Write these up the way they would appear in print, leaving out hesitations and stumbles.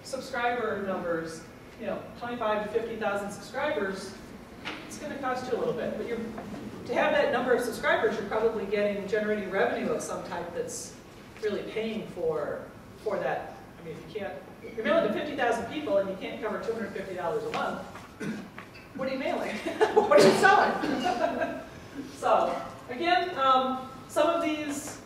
subscriber numbers, 25 to 50,000 subscribers, it's going to cost you a little bit. But to have that number of subscribers, you're probably generating revenue of some type that's really paying for that. I mean, if you're mailing to 50,000 people and you can't cover $250 a month, what are you mailing? What are you selling? So, again, some of these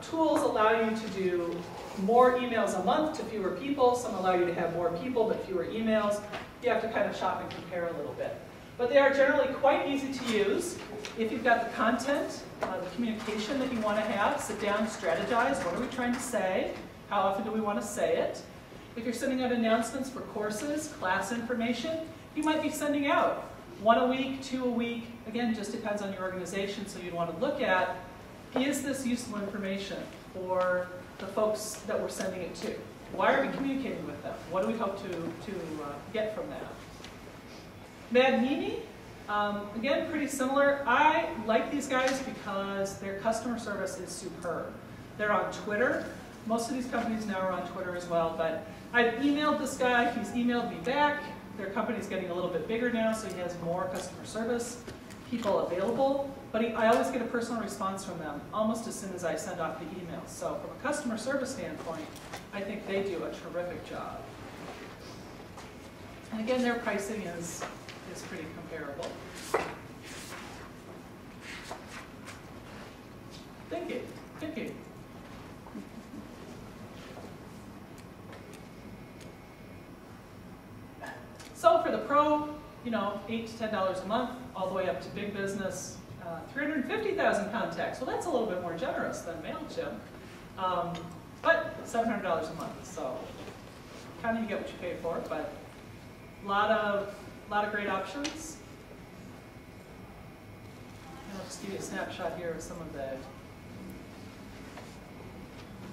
tools allow you to do more emails a month to fewer people. Some allow you to have more people but fewer emails. You have to kind of shop and compare a little bit. But they are generally quite easy to use. If you've got the content, the communication that you want to have, sit down, strategize. What are we trying to say? How often do we want to say it? If you're sending out announcements for courses, class information, you might be sending out 1 a week, 2 a week. Again, just depends on your organization. So you'd want to look at, is this useful information for the folks that we're sending it to? Why are we communicating with them? What do we hope to get from that? Mad Mimi, again, pretty similar. I like these guys because their customer service is superb. They're on Twitter. Most of these companies now are on Twitter as well, but I've emailed this guy. He's emailed me back. Their company's getting a little bit bigger now, so he has more customer service people available. But I always get a personal response from them almost as soon as I send off the email. So from a customer service standpoint, I think they do a terrific job. And again, their pricing is pretty comparable. Thinking. So for the pro, $8 to $10 a month, all the way up to big business, 350,000 contacts. Well, that's a little bit more generous than MailChimp, but $700 a month. So kind of you get what you pay for, but a lot of great options. And I'll just give you a snapshot here of some of the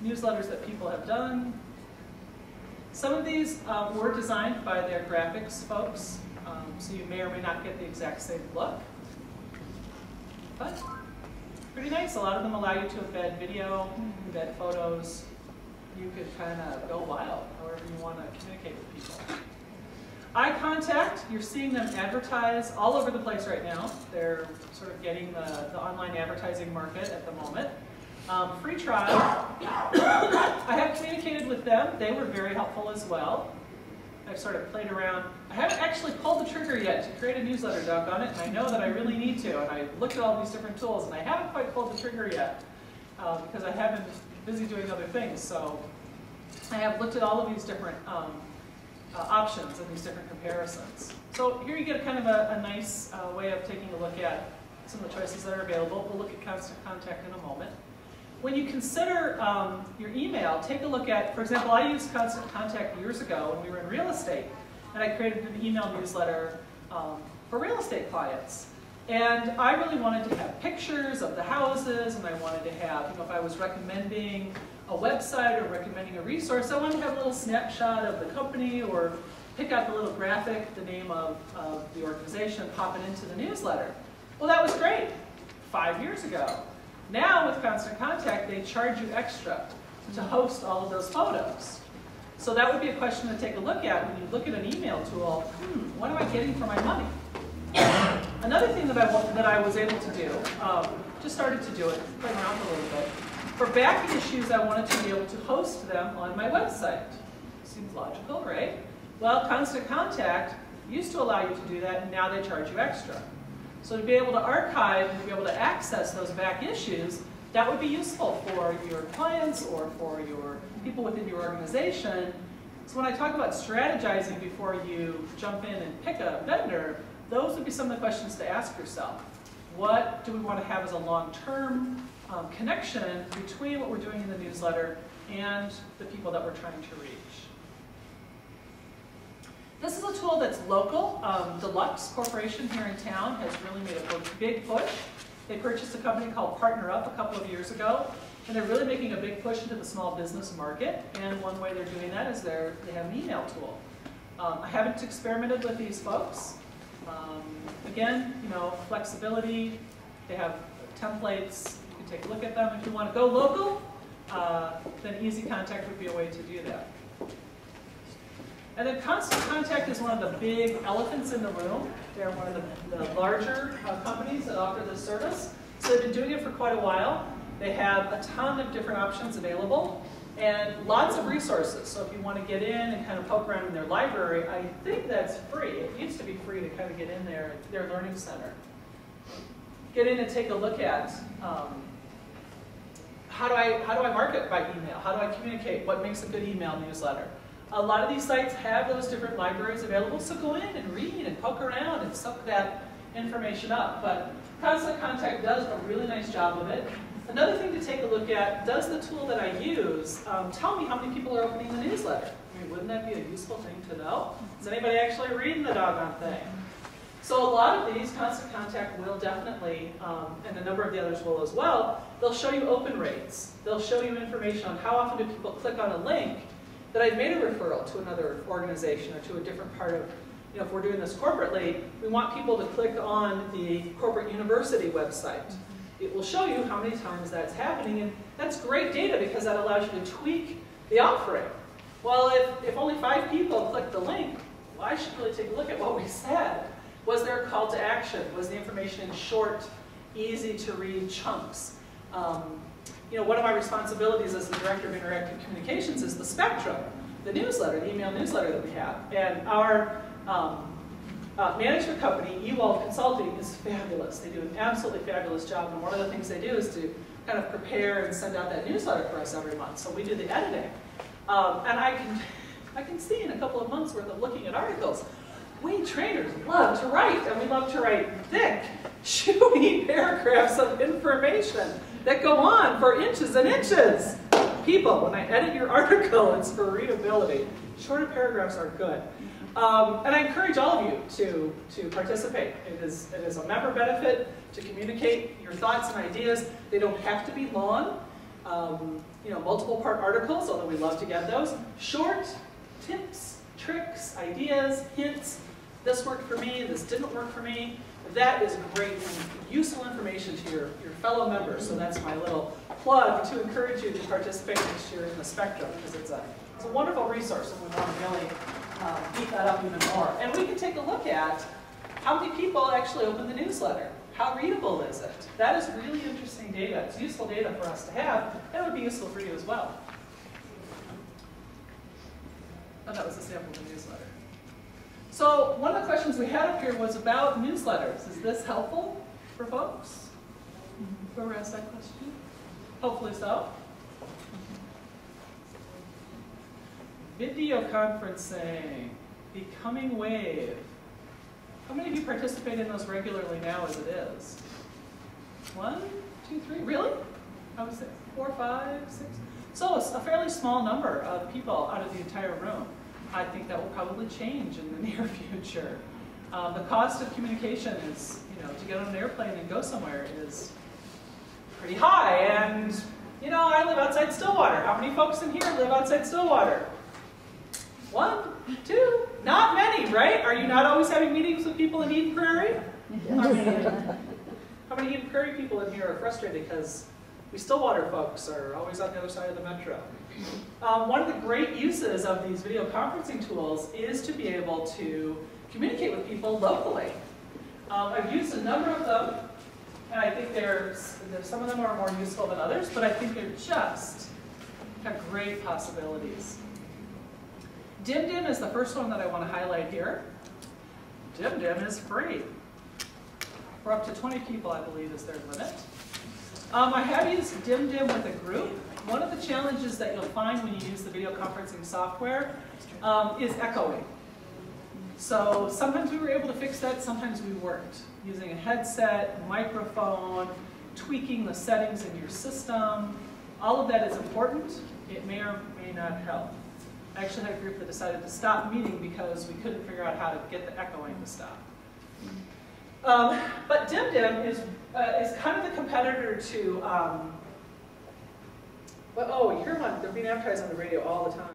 newsletters that people have done. Some of these were designed by their graphics folks, so you may or may not get the exact same look. But pretty nice. A lot of them allow you to embed video, embed photos. You could kind of go wild, however you want to communicate with people. iContact, you're seeing them advertise all over the place right now. They're sort of getting the online advertising market at the moment. Free trial. I have communicated with them. They were very helpful as well. I've sort of played around. I haven't actually pulled the trigger yet to create a newsletter doggone it, and I know that I really need to. And I looked at all these different tools, and I haven't quite pulled the trigger yet because I have been busy doing other things. So I have looked at all of these different options and these different comparisons. So here you get kind of a nice way of taking a look at some of the choices that are available. We'll look at Constant Contact in a moment. When you consider your email, take a look at, for example, I used Constant Contact years ago when we were in real estate, and I created an email newsletter for real estate clients. And I really wanted to have pictures of the houses, and I wanted to have, if I was recommending a website or recommending a resource, I wanted to have a little snapshot of the company or pick out the little graphic, the name of the organization, pop it into the newsletter. Well, that was great 5 years ago. Now with Constant Contact, they charge you extra to host all of those photos. So that would be a question to take a look at when you look at an email tool. What am I getting for my money? Another thing that I was able to do, just started to do it, playing around a little bit. For back issues, I wanted to be able to host them on my website. Seems logical, right? Well, Constant Contact used to allow you to do that, and now they charge you extra. So to be able to archive and to be able to access those back issues, that would be useful for your clients or for your people within your organization. So when I talk about strategizing before you jump in and pick a vendor, those would be some of the questions to ask yourself. What do we want to have as a long-term connection between what we're doing in the newsletter and the people that we're trying to reach? This is a tool that's local. Deluxe Corporation here in town has really made a big push. They purchased a company called PartnerUp a couple of years ago, and they're really making a big push into the small business market. And one way they're doing that is they have an email tool. I haven't experimented with these folks. Again, flexibility. They have templates. You can take a look at them. If you want to go local, then Easy Contact would be a way to do that. And then Constant Contact is one of the big elephants in the room. They're one of the larger companies that offer this service. So they've been doing it for quite a while. They have a ton of different options available and lots of resources. So if you want to get in and kind of poke around in their library, I think that's free. It used to be free to kind of get in there at their learning center. Get in and take a look at how do I market by email? How do I communicate? What makes a good email newsletter? A lot of these sites have those different libraries available, so go in and read and poke around and suck that information up. But Constant Contact does a really nice job of it. Another thing to take a look at, does the tool that I use tell me how many people are opening the newsletter? I mean, wouldn't that be a useful thing to know? Is anybody actually reading the doggone thing? So a lot of these, Constant Contact will definitely, and a number of the others will as well, they'll show you open rates. They'll show you information on how often do people click on a link that I've made a referral to another organization or to a different part of, if we're doing this corporately, we want people to click on the corporate university website. It will show you how many times that's happening, and that's great data because that allows you to tweak the offering. Well, if only 5 people click the link, well, I should really take a look at what we said. Was there a call to action? Was the information in short, easy to read chunks? One of my responsibilities as the Director of Interactive Communications is the Spectrum, the newsletter, the email newsletter that we have. And our management company, Ewald Consulting, is fabulous. They do an absolutely fabulous job, and one of the things they do is to kind of prepare and send out that newsletter for us every month. So we do the editing. And I can see in a couple of months worth of looking at articles, we trainers love to write, and we love to write thick, chewy paragraphs of information that go on for inches and inches. People, when I edit your article, it's for readability. Shorter paragraphs are good. And I encourage all of you to participate. It is a member benefit to communicate your thoughts and ideas. They don't have to be long, multiple part articles, although we love to get those. Short tips, tricks, ideas, hints. This worked for me, this didn't work for me. That is great and useful information to your fellow members. So that's my little plug to encourage you to participate next year in the Spectrum, because it's a wonderful resource, and we want to really beef that up even more. And we can take a look at how many people actually open the newsletter. How readable is it? That is really interesting data. It's useful data for us to have, and it would be useful for you as well. Oh, that was a sample of the newsletter. So one of the questions we had up here was about newsletters. Is this helpful for folks? Whoever asked that question? Hopefully so. Video conferencing, becoming wave. How many of you participate in those regularly now as it is? 1, 2, 3, really? I would say 4, 5, 6. So it's a fairly small number of people out of the entire room. I think that will probably change in the near future. The cost of communication is, to get on an airplane and go somewhere is pretty high. And, I live outside Stillwater. How many folks in here live outside Stillwater? 1, 2, not many, right? Are you not always having meetings with people in Eden Prairie? How many Eden Prairie people in here are frustrated because we Stillwater folks are always on the other side of the metro? One of the great uses of these video conferencing tools is to be able to communicate with people locally. I've used a number of them, and I think some of them are more useful than others, but I think they're just have great possibilities. DimDim is the first one that I want to highlight here. DimDim is free. For up to 20 people, I believe, is their limit. I have used DimDim with a group. One of the challenges that you'll find when you use the video conferencing software is echoing. So sometimes we were able to fix that, sometimes we weren't. Using a headset, microphone, tweaking the settings in your system, all of that is important. It may or may not help. I actually had a group that decided to stop meeting because we couldn't figure out how to get the echoing to stop. But DimDim is kind of the competitor to, oh, you hear one, they're being advertised on the radio all the time.